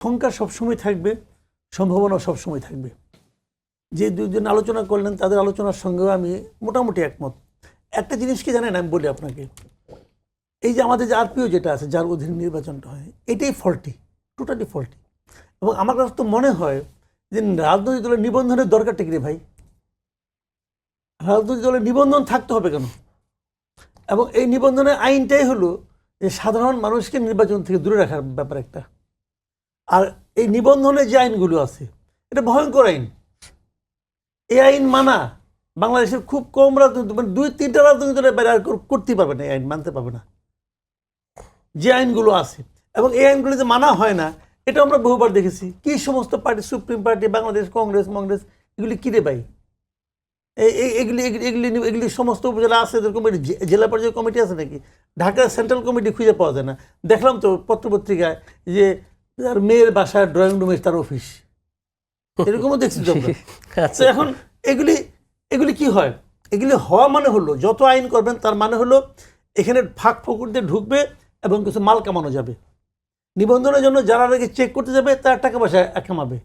শঙ্কা সবসময় থাকবে, সম্ভাবনা সবসময় থাকবে। যে দুজন আলোচনা করলেন তাদের আলোচনার সঙ্গেও আমি মোটামুটি একমত। একটা জিনিস কি জানেন, আমি বলি আপনাকে, এই যে আমাদের যে আরপিও যেটা আছে, যার অধীনে নির্বাচনটা হয়, এটাই ফল্টি, টোটালি ফল্টি। এবং আমার কাছে তো মনে হয় যে রাজনৈতিক দলের নিবন্ধনের দরকারটা কি রে ভাই? রাজনৈতিক দলের নিবন্ধন থাকতে হবে কেন? এবং এই নিবন্ধনের আইনটাই হলো যে সাধারণ মানুষকে নির্বাচন থেকে দূরে রাখার ব্যাপার একটা। আর এই নিবন্ধনের যে আইনগুলো আছে, এটা ভয়ঙ্কর আইন। এই আইন মানা বাংলাদেশের খুব কম রাজনৈতিক, মানে 2-3টা রাজনৈতিক দলের বাইরে আর করতেই পারবে না, এই আইন মানতে পারবে না যে আইনগুলো আছে। এবং এই আইনগুলো যে মানা হয় না, এটা আমরা বহুবার দেখেছি। কি সমস্ত party, supreme party, Bangladesh Congress, এগুলি কিরে ভাই? এগুলি এগুলি এগুলি সমস্ত উপজেলা আছে, কমিটি, জেলা পর্যায়ে কমিটি আছে নাকি? ঢাকার সেন্ট্রাল কমিটি খুঁজে পাওয়া যায় না। দেখলাম তো পত্রপত্রিকায় যে তার মেয়ের বাসার ড্রয়িং রুমে তার অফিস, এরকমও দেখছি তো আমরা। তো এখন এগুলি এগুলি কি হয়? এগুলি হওয়া মানে হলো, যত আইন করবেন তার মানে হলো এখানে ফাঁক ফোকর দিয়ে ঢুকবে এবং কিছু মাল কামানো যাবে। নিবন্ধনের জন্য যারা আগে চেক করতে যাবে তার টাকা পয়সা কামাবে।